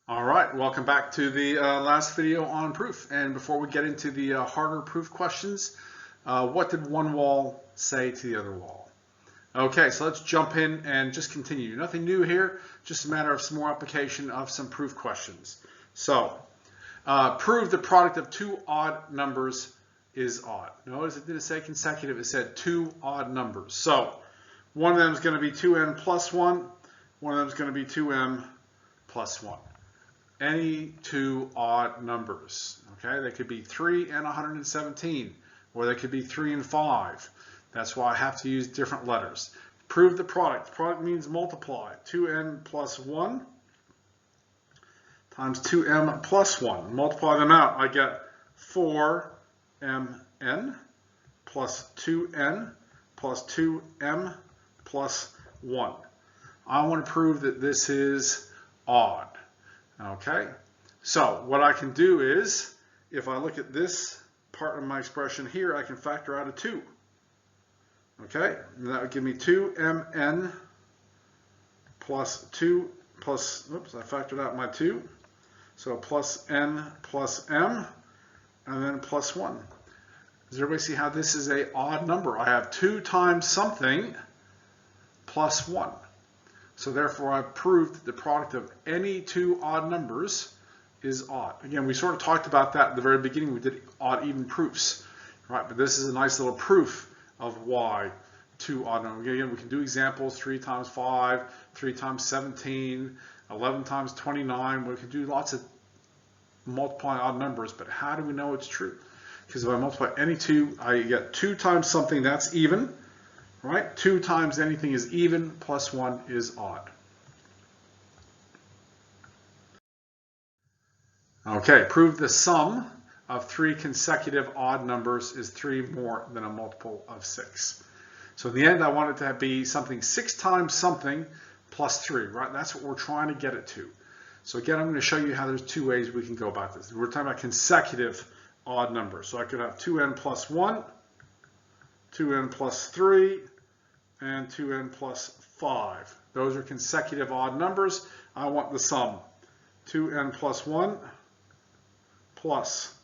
All right, welcome back to the last video on proof. And before we get into the harder proof questions, what did one wall say to the other wall? Okay, so let's jump in and just continue. Nothing new here, just a matter of some more application of some proof questions. So, prove the product of two odd numbers is odd. Notice it didn't say consecutive, it said two odd numbers. So, one of them is going to be 2n plus 1, one of them is going to be 2m plus 1. Any two odd numbers. Okay, they could be 3 and 117, or they could be 3 and 5. That's why I have to use different letters. Prove the product. The product means multiply. 2n plus 1 times 2m plus 1. Multiply them out. I get 4mn plus 2n plus 2m plus 1. I want to prove that this is odd. Okay, so what I can do is, if I look at this part of my expression here, I can factor out a 2. Okay, and that would give me 2mn plus 2 plus, oops, I factored out my 2. So plus n plus m, and then plus 1. Does everybody see how this is an odd number? I have 2 times something plus 1. So therefore, I've proved that the product of any two odd numbers is odd. Again, we sort of talked about that at the very beginning. We did odd even proofs, right? But this is a nice little proof of why two odd numbers. Again, we can do examples: 3 times 5, 3 times 17, 11 times 29. We can do lots of multiplying odd numbers, but how do we know it's true? Because if I multiply any two, I get 2 times something, that's even. Right? 2 times anything is even, plus 1 is odd. Okay, prove the sum of 3 consecutive odd numbers is 3 more than a multiple of 6. So in the end, I want it to be something 6 times something plus 3, right? That's what we're trying to get it to. So again, I'm going to show you how there's 2 ways we can go about this. We're talking about consecutive odd numbers. So I could have 2n plus 1, 2n plus 3, and 2n plus 5. Those are consecutive odd numbers. I want the sum. 2n plus 1 plus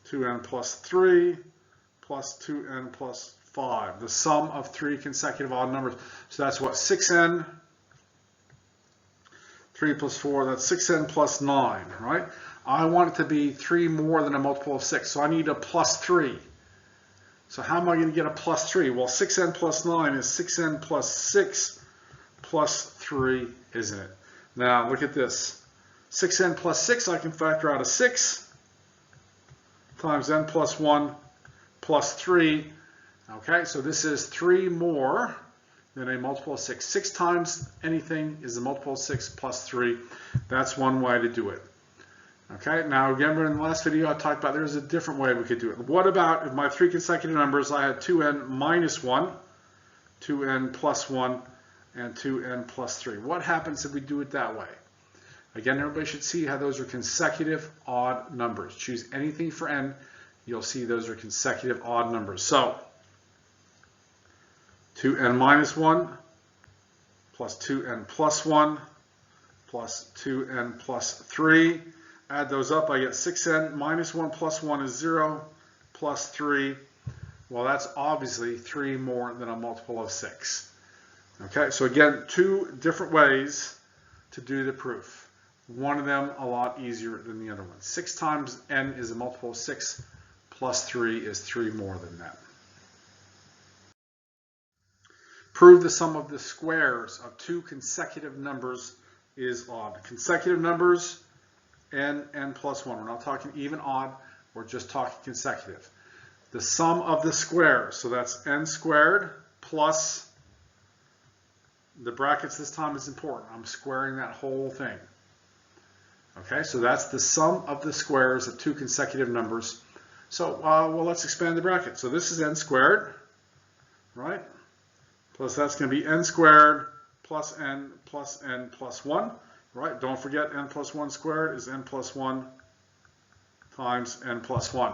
2n plus 3 plus 2n plus 5. The sum of 3 consecutive odd numbers. So that's what? 6n, 3 plus 4, that's 6n plus 9, right? I want it to be 3 more than a multiple of 6, so I need a plus 3. So how am I going to get a plus 3? Well, 6n plus 9 is 6n plus 6 plus 3, isn't it? Now, look at this. 6n plus 6, I can factor out a 6 times n plus 1 plus 3. Okay, so this is 3 more than a multiple of 6. 6 times anything is a multiple of 6 plus 3. That's one way to do it. Okay, now again, in the last video I talked about there's a different way we could do it. What about if my 3 consecutive numbers, I had 2n minus 1, 2n plus 1, and 2n plus 3. What happens if we do it that way? Again, everybody should see how those are consecutive odd numbers. Choose anything for n, you'll see those are consecutive odd numbers. So, 2n minus 1 plus 2n plus 1 plus 2n plus 3. Add those up, I get 6n minus 1 plus 1 is 0 plus 3. Well, that's obviously 3 more than a multiple of 6. Okay, so again, 2 different ways to do the proof. One of them a lot easier than the other one. 6 times n is a multiple of 6 plus 3 is 3 more than that. Prove the sum of the squares of 2 consecutive numbers is odd. Consecutive numbers, n plus 1. We're not talking even odd, we're just talking consecutive. The sum of the squares, so that's n squared plus, the brackets this time is important. I'm squaring that whole thing. Okay, so that's the sum of the squares of 2 consecutive numbers. So, well, let's expand the bracket. So this is n squared, right? Plus that's going to be n squared plus n plus n plus 1. Right, don't forget n plus 1 squared is n plus 1 times n plus 1.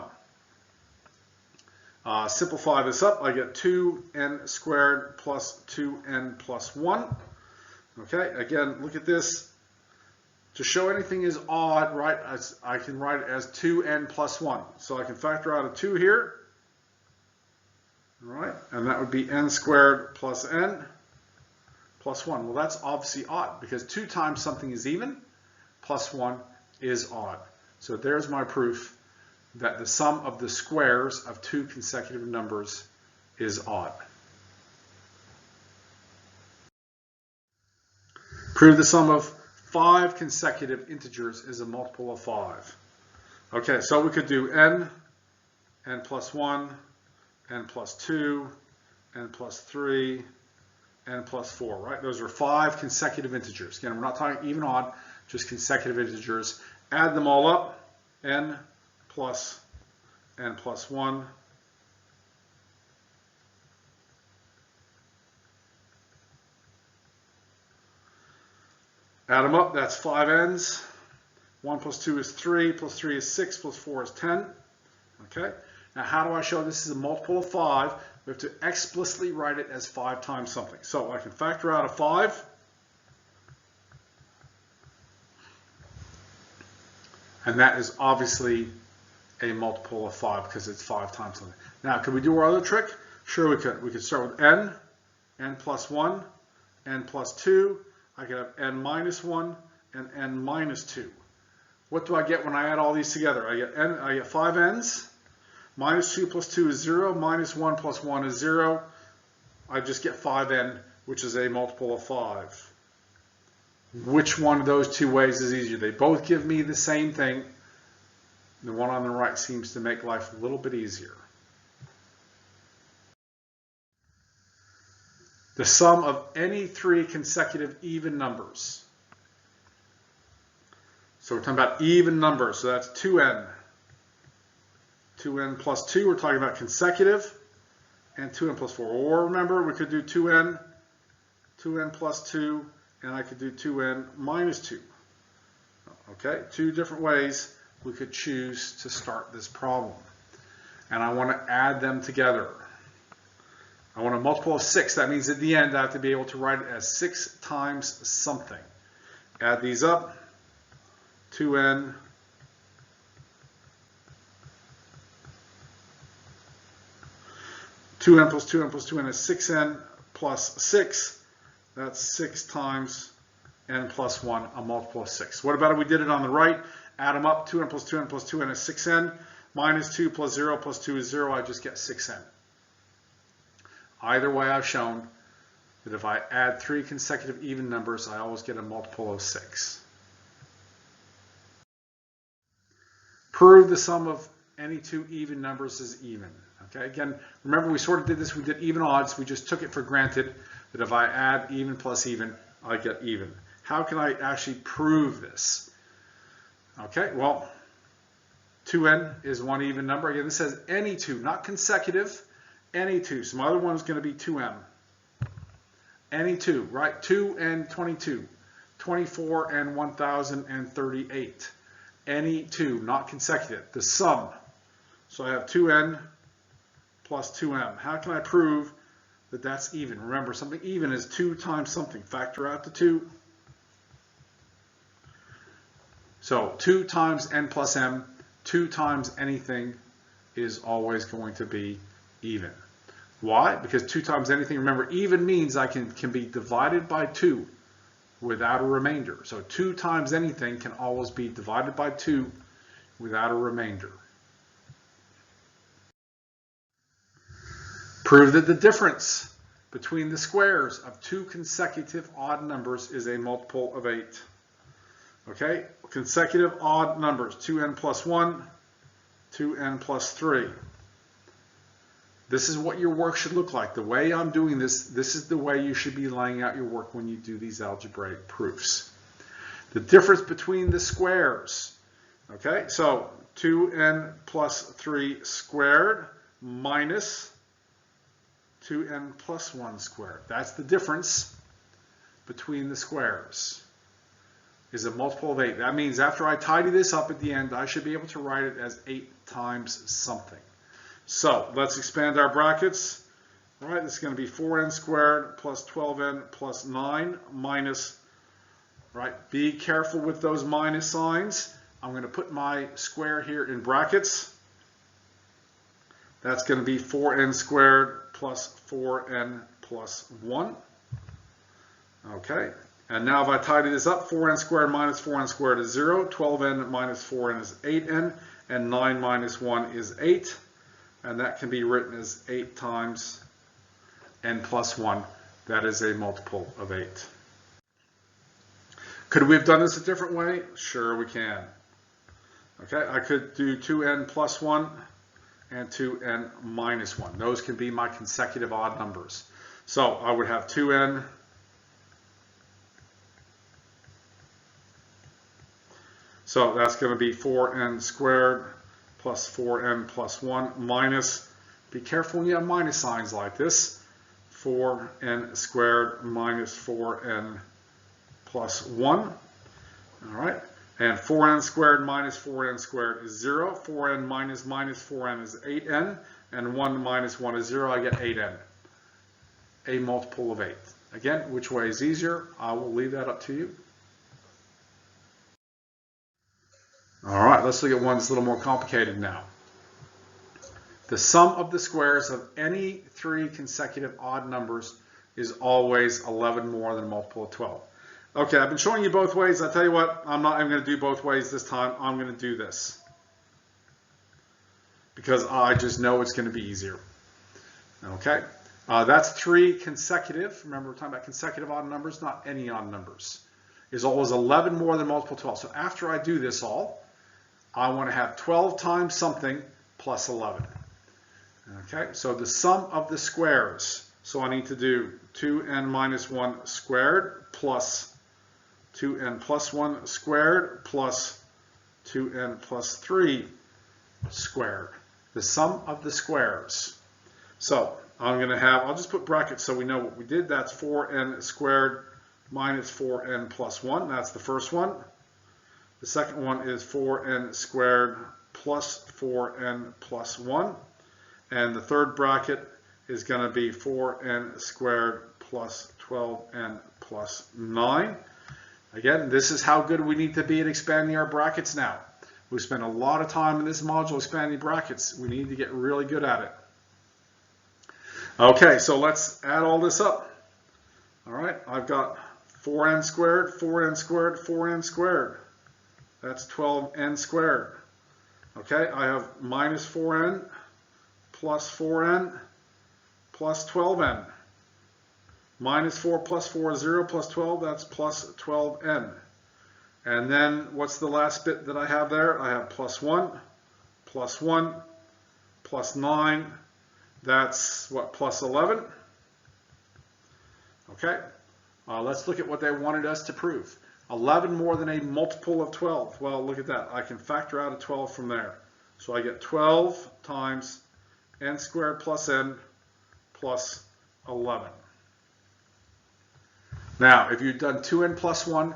Simplify this up, I get 2n squared plus 2n plus 1. Okay, again, look at this. To show anything is odd, right, I can write it as 2n plus 1. So I can factor out a 2 here, all right, and that would be n squared plus n plus 1. Well, that's obviously odd because 2 times something is even, plus 1 is odd. So there's my proof that the sum of the squares of 2 consecutive numbers is odd. Prove the sum of 5 consecutive integers is a multiple of 5. Okay, so we could do n plus 1, n plus 2, n plus 3, n plus 4, right? Those are 5 consecutive integers. Again, we're not talking even odd, just consecutive integers. Add them all up, n plus 1, add them up, that's 5 n's. 1 plus 2 is 3, plus 3 is 6, plus 4 is 10. Okay, now how do I show this is a multiple of 5? We have to explicitly write it as 5 times something. So I can factor out a 5. And that is obviously a multiple of 5 because it's 5 times something. Now, could we do our other trick? Sure we could. We could start with n plus 1, n plus 2. I could have n minus 1 and n minus 2. What do I get when I add all these together? I get 5 n's. Minus 2 plus 2 is 0. Minus 1 plus 1 is 0. I just get 5n, which is a multiple of 5. Which one of those two ways is easier? They both give me the same thing. The one on the right seems to make life a little bit easier. The sum of any 3 consecutive even numbers. So we're talking about even numbers, so that's 2n. 2n plus 2, we're talking about consecutive, and 2n plus 4. Or remember, we could do 2n plus 2, and I could do 2n minus 2. Okay, 2 different ways we could choose to start this problem. And I want to add them together. I want a multiple of 6. That means at the end I have to be able to write it as 6 times something. Add these up. 2n plus 2n plus 2n is 6n plus 6. That's 6 times n plus 1, a multiple of 6. What about if we did it on the right? Add them up. 2n plus 2n plus 2n is 6n. Minus 2 plus 0 plus 2 is 0. I just get 6n. Either way, I've shown that if I add 3 consecutive even numbers, I always get a multiple of 6. Prove the sum of any 2 even numbers is even. Okay, again, remember we sort of did this, we did even odds, we just took it for granted that if I add even plus even, I get even. How can I actually prove this? Okay, well, 2n is one even number. Again, this says any 2, not consecutive, any 2. Some other one's going to be 2m. Any 2, right? 2 and 22, 24 and 1038. Any 2, not consecutive. The sum. So I have 2n plus 2m. How can I prove that that's even? Remember, something even is 2 times something. Factor out the 2. So 2 times n plus m, 2 times anything is always going to be even. Why? Because 2 times anything, remember, even means I can be divided by 2 without a remainder. So 2 times anything can always be divided by 2 without a remainder. Prove that the difference between the squares of 2 consecutive odd numbers is a multiple of 8. Okay, consecutive odd numbers, 2n plus 1, 2n plus 3. This is what your work should look like. The way I'm doing this, this is the way you should be laying out your work when you do these algebraic proofs. The difference between the squares. Okay, so 2n plus 3 squared minus 2n plus 1 squared. That's the difference between the squares. Is a multiple of 8. That means after I tidy this up at the end, I should be able to write it as 8 times something. So let's expand our brackets. All right, this is going to be 4n squared plus 12n plus 9 minus right? Be careful with those minus signs. I'm going to put my square here in brackets. That's going to be 4n squared plus 4n plus 1. Okay, and now if I tidy this up, 4n squared minus 4n squared is 0, 12n minus 4n is 8n, and 9 minus 1 is 8. And that can be written as 8 times n plus 1. That is a multiple of 8. Could we have done this a different way? Sure we can. Okay, I could do 2n plus 1 and 2n minus 1. Those can be my consecutive odd numbers. So I would have 2n so that's going to be 4n squared plus 4n plus 1 minus, be careful when you have minus signs like this, 4n squared minus 4n plus 1. All right. And 4n squared minus 4n squared is 0. 4n minus 4n is 8n. And 1 minus 1 is 0. I get 8n. A multiple of 8. Again, which way is easier? I will leave that up to you. All right, let's look at one that's a little more complicated now. The sum of the squares of any 3 consecutive odd numbers is always 11 more than a multiple of 12. Okay, I've been showing you both ways. I tell you what, I'm not even going to do both ways this time. I'm going to do this because I just know it's going to be easier. Okay, that's 3 consecutive. Remember, we're talking about consecutive odd numbers, not any odd numbers. Is always 11 more than multiple 12. So after I do this all, I want to have 12 times something plus 11. Okay, so the sum of the squares. So I need to do 2n minus 1 squared plus 2n plus 1 squared plus 2n plus 3 squared. The sum of the squares. So I'm going to have, I'll just put brackets so we know what we did. That's 4n squared minus 4n plus 1. That's the first one. The second one is 4n squared plus 4n plus 1. And the third bracket is going to be 4n squared plus 12n plus 9. Again, this is how good we need to be at expanding our brackets now. We spent a lot of time in this module expanding brackets. We need to get really good at it. Okay, so let's add all this up. All right, I've got 4n squared, 4n squared, 4n squared. That's 12n squared. Okay, I have minus 4n plus 4n plus 12n. Minus 4 plus 4 is 0 plus 12, that's plus 12n. And then what's the last bit that I have there? I have plus 1, plus 1, plus 9. That's what, plus 11? Okay, let's look at what they wanted us to prove. 11 more than a multiple of 12. Well, look at that. I can factor out a 12 from there. So I get 12 times n squared plus n plus 11. Now, if you'd done 2n plus 1,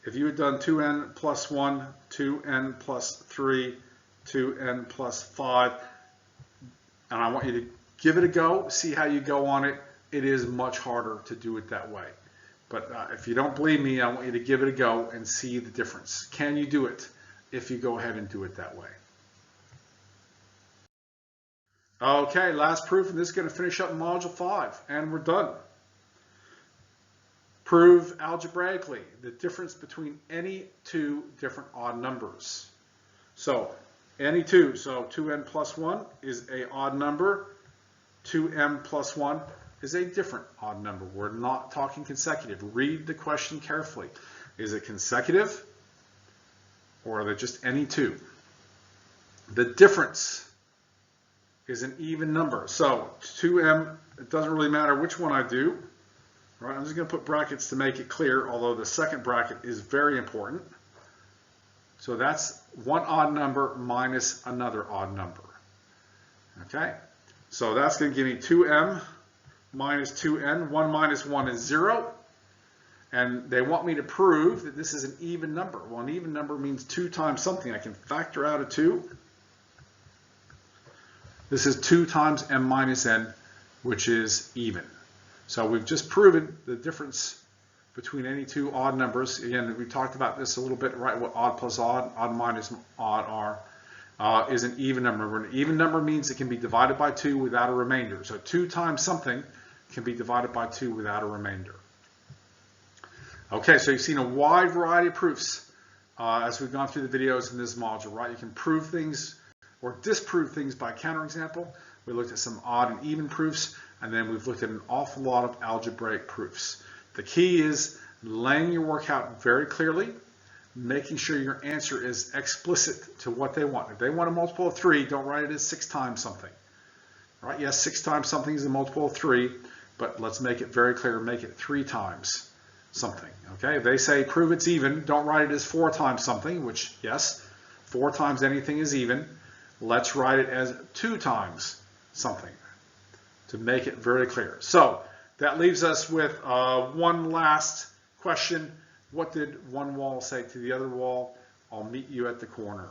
if you had done 2n plus 1, 2n plus 3, 2n plus 5, and I want you to give it a go, see how you go on it, it is much harder to do it that way. But if you don't believe me, I want you to give it a go and see the difference. Can you do it if you go ahead and do it that way? Okay, last proof, and this is going to finish up Module 5, and we're done. Prove algebraically the difference between any 2 different odd numbers. So, any 2, so 2n plus 1 is an odd number, 2m plus 1 is a different odd number. We're not talking consecutive. Read the question carefully. Is it consecutive, or are they just any 2? The difference is an even number. So 2m, it doesn't really matter which one I do. All right, I'm just going to put brackets to make it clear, although the second bracket is very important. So that's one odd number minus another odd number. Okay, so that's going to give me 2m minus 2n. 1 minus 1 is 0. And they want me to prove that this is an even number. Well, an even number means 2 times something. I can factor out a 2. This is 2 times m minus n, which is even. So we've just proven the difference between any two odd numbers. Again, we talked about this a little bit, right? What odd plus odd, odd minus odd are, is an even number. An even number means it can be divided by 2 without a remainder. So 2 times something can be divided by 2 without a remainder. Okay, so you've seen a wide variety of proofs as we've gone through the videos in this module, right? You can prove things or disprove things by counterexample. We looked at some odd and even proofs, and then we've looked at an awful lot of algebraic proofs. The key is laying your work out very clearly, making sure your answer is explicit to what they want. If they want a multiple of 3, don't write it as 6 times something. Right? Yes, 6 times something is a multiple of 3, but let's make it very clear, make it 3 times something. Okay? If they say prove it's even, don't write it as 4 times something, which yes, 4 times anything is even. Let's write it as 2 times something to make it very clear. So that leaves us with one last question. What did one wall say to the other wall? I'll meet you at the corner.